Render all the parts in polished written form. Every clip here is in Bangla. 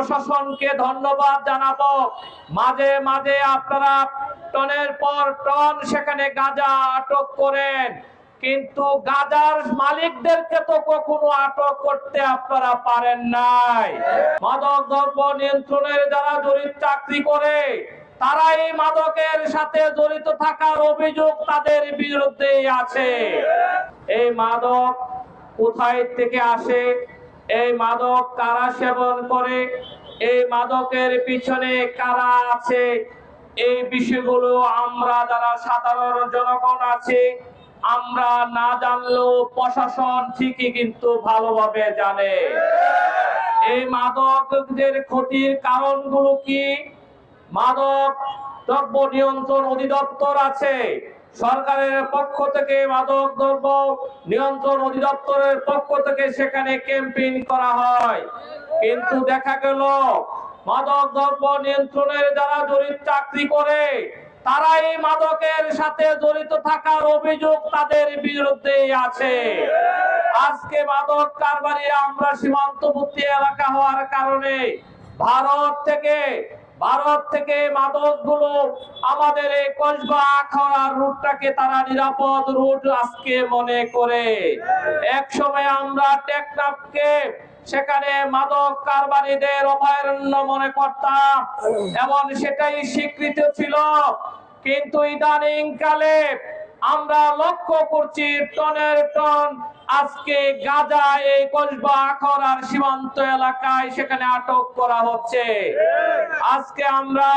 প্রশাসনকে ধন্যবাদ জানাবো। মাঝে মাঝে আপনারা টনের পর টন সেখানে গাঁজা আটক করেন, কিন্তু গাঁজার মালিকদেরকে তো কখনো আটক করতে আপনারা পারেন নাই। মাদক দ্রব্য নিয়ন্ত্রণের যারা জড়িত চাকরি করে তারা এই মাদকের সাথে জড়িত থাকার অভিযোগ তাদের বিরুদ্ধে আছে। এই মাদক কোথায় থেকে আসে, এই মাদক কারা সেবন করে, এই মাদকের পিছনে কারা আছে, এই বিষয়গুলো আমরা যারা সাধারণ জনগণ আছে আমরা না জানলেও প্রশাসন ঠিকই কিন্তু ভালোভাবে জানে। এই মাদকদের ক্ষতির কারণগুলো কি? মাদক দ্রব্য নিয়ন্ত্রণ অধিদপ্তর আছে, সরকারের পক্ষ থেকে মাদক দ্রব্য নিয়ন্ত্রণ অধিদপ্তরের পক্ষ থেকে সেখানে ক্যাম্পেইন করা হয়, কিন্তু দেখা গেল মাদক দ্রব্য নিয়ন্ত্রণের যারা জড়িত চাকরি করে তারা এই মাদকের সাথে জড়িত থাকার অভিযোগ তাদের বিরুদ্ধে আছে। আজকে মাদক কারবারি আমরা সীমান্তবর্তী এলাকা হওয়ার কারণে ভারত থেকে মাদকগুলো আমাদের এই কসবা আখাউড়ার রুটটাকে তারা নিরাপদ রুট আজকে মনে করে। এক সময় আমরা টেকনাফকে সেখানে মাদক কারবারিদের অভয়ারণ্য মনে করতাম এবং সেটাই স্বীকৃত ছিল, কিন্তু ইদানিং কালে আমরা লক্ষ্য করছি টনের টন আজকে গাঁজা এই কসবা আখাউড়ার সীমান্ত এলাকায় সেখানে আটক করা হচ্ছে। আজকে আমরা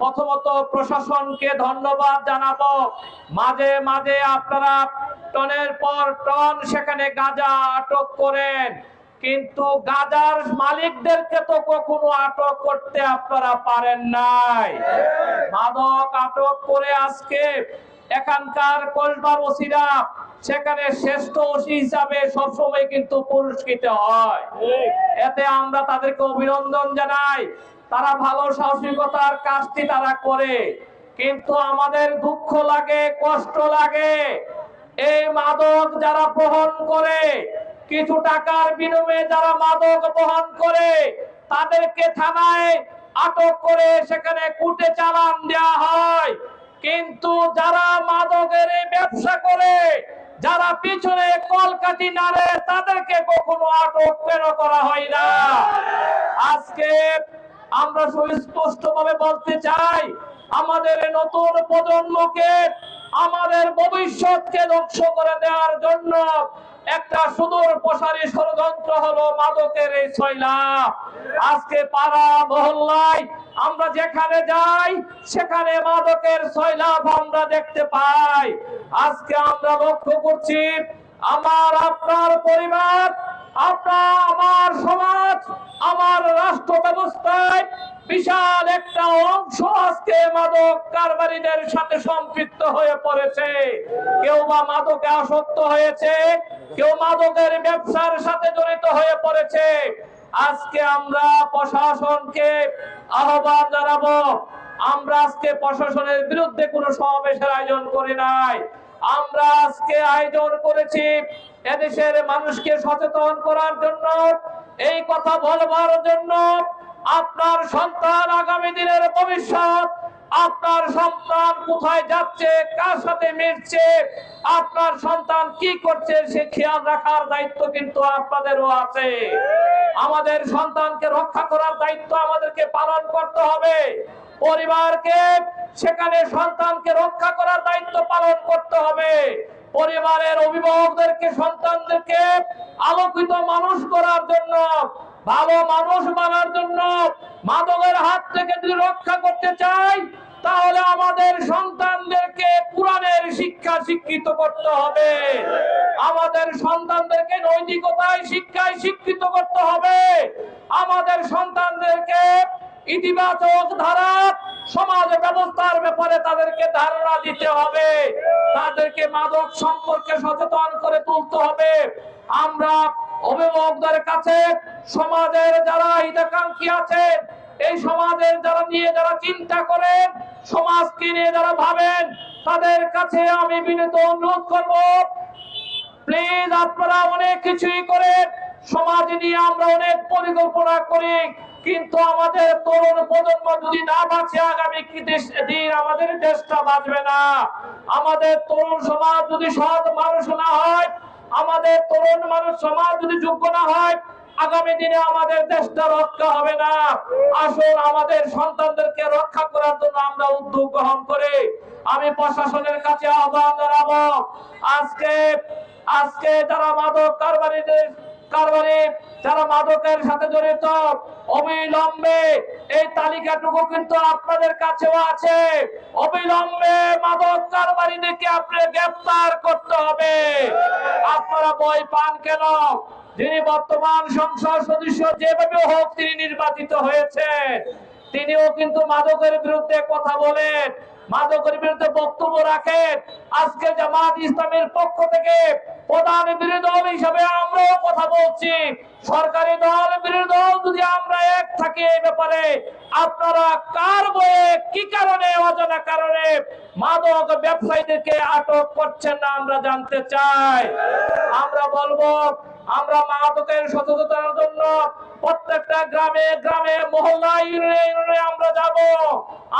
প্রথমত প্রশাসনকে ধন্যবাদ জানাবো। মাঝে মাঝে আপনারা টনের পর টন সেখানে গাঁজা আটক করেন, কিন্তু গাঁজার মালিকদেরকে তো কখনো আটক করতে আপনারা পারেন নাই। মাদক আটক করে আজকে এখানকার কসবার ওসিরা সেখানে শ্রেষ্ঠ ওসি হিসাবে সবসময় কিন্তু পুরস্কৃত হয়, এতে আমরা তাদেরকে অভিনন্দন জানাই। তারা ভালো সাহসিকতার কাজটি তারা করে, কিন্তু আমাদের দুঃখ লাগে, কষ্ট লাগে এই মাদক যারা বহন করে, কিছু টাকার বিনিময়ে যারা মাদক বহন করে তাদেরকে থানায় আটক করে সেখানে কোর্টে চালান দেওয়া হয়, কিন্তু যারা মাদকের ব্যবসা করে, যারা পিছনে কলকাঠি নাড়ে তাদেরকে কখনো আটক কেন করা হয় না? আজকে আমরা সুস্পষ্ট ভাবে বলতে চাই, আমাদের নতুন প্রজন্মকে, আমাদের ভবিষ্যৎকে ধ্বংস করে দেওয়ার জন্য একটা সুদূর প্রসারী ষড়যন্ত্র হলো মাদকের এই সয়লাব। আজকে পাড়া মহল্লায় আমরা যেখানে যাই সেখানে মাদকের সয়লাব আমরা দেখতে পাই। আজকে আমরা লক্ষ্য করছি আমার আপনার পরিবার, আমার সমাজ, আমার রাষ্ট্র ব্যবস্থায় বিশাল একটা অংশ আজকে মাদক কারবারিদের সাথে সম্পৃক্ত হয়ে পড়েছে। কেউ বা মাদকে আসক্ত হয়েছে, কেউ মাদকের ব্যবসার সাথে জড়িত হয়ে পড়েছে। আজকে আমরা প্রশাসনকে আহ্বান জানাবো, আমরা আজকে প্রশাসনের বিরুদ্ধে কোনো সমাবেশের আয়োজন করি নাই, আমরা আজকে আয়োজন করেছি এদেশের মানুষকে সচেতন করার জন্য, এই কথা বলবার জন্য। আপনার সন্তান আগামী দিনের ভবিষ্যৎ, আপনার সন্তান কোথায় যাচ্ছে, কার সাথে মিশছে, আপনার সন্তান কি করছে সে খেয়াল রাখার দায়িত্ব কিন্তু আপনাদেরও আছে। আমাদের সন্তানকে রক্ষা করার দায়িত্ব আমাদেরকে পালন করতে হবে। পরিবারকে সেখানে সন্তানকে রক্ষা করার দায়িত্ব পালন করতে হবে। পরিবারের অভিভাবকদেরকে সন্তানদেরকে আলোকিত মানুষ করার জন্য, ভালো মানুষ বানার জন্য, মাদকের হাত থেকে যদি রক্ষা করতে চাই তাহলে আমাদের সন্তানদেরকে কোরআনের শিক্ষা শিক্ষিত করতে হবে, আমাদের সন্তানদেরকে নৈতিকতায় শিক্ষায় শিক্ষিত করতে হবে, আমাদের সন্তানদেরকে ইতিবাচক ধারা সমাজ ব্যবস্থার ব্যাপারে তাদেরকে ধারণা দিতে হবে, তাদেরকে মাদক সম্পর্কে সচেতন করে তুলতে হবে। আমরা অভিভাবকদের কাছে সমাজের যারা হিতাকাঙ্ক্ষী আছেন, এই সমাজের যারা চিন্তা করেন, সমাজকে নিয়ে যারা ভাবেন, তাদের কাছে আমি বিনীত অনুরোধ করব, প্লিজ আপনারা অনেক কিছুই করেন, সমাজ নিয়ে আমরা অনেক পরিকল্পনা করি, কিন্তু আমাদের তরুণ প্রজন্ম যদি না বাঁচে আগামী দিন আমাদের দেশটা বাঁচবে না। আমাদের তরুণ সমাজ যদি সৎ মানুষ না হয়, আমাদের তরুণ মানুষ সমাজ যদি যোগ্য না হয়, আগামী দিনে আমাদের দেশটা রক্ষা হবে না। আসুন আমাদের সন্তানদেরকে রক্ষা করার জন্য আমরা উদ্যোগ গ্রহণ করি। আমি প্রশাসনের কাছে আহ্বান জানাবো, আজকে আজকে যারা মাদক কারবারি যারা মাদকের সাথে জড়িত, অবিলম্বে এই তালিকাটুকু কিন্তু আপনাদের কাছেও আছে। অবিলম্বে মাদক কারবারিদেরকে আপনাদের গ্রেফতার করতে হবে। আপনারা ভয় পান কেন? যিনি বর্তমান সংসদ সদস্য যেভাবে হোক তিনি নির্বাচিত হয়েছে, তিনিও কিন্তু মাদকের বিরুদ্ধে কথা বলেন, মাদকের বিরুদ্ধে বক্তব্য রাখেন। আজকে জামাত ইসলামের পক্ষ থেকে প্রধান বিরোধী দল হিসেবে আমরাও কথা বলছি। সরকারি দল বিরোধী দল যদি আমরা এক থাকি এই ব্যাপারে, আপনারা কার বয়ে কি কারণে অজানা কারণে মাদক ব্যবসায়ীদেরকে আটক করছেন না আমরা জানতে চাই। আমরা বলবো, আমরা মাদকের সচেতনতার জন্য প্রত্যেকটা গ্রামে গ্রামে মহল্লায় ইউনিয়নে আমরা যাব,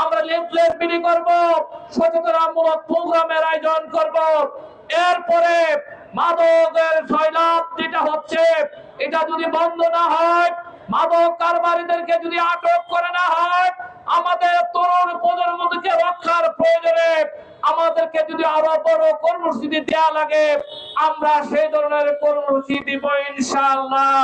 আমরা লিফলেট বিলি করব, সচেতনামূলক প্রোগ্রামের আয়োজন করব। এরপরে মাদকের সয়লাব যেটা হচ্ছে এটা যদি বন্ধ না হয়, মাদক কারবারিদেরকে যদি আটক করে না হয়, আমাদের তরুণ প্রজন্মকে রক্ষার প্রয়োজনে আমাদেরকে যদি আরো বড় কর্মসূচি দেওয়া লাগে, আমরা সেই ধরনের কর্মসূচি দিব ইনশাআল্লাহ।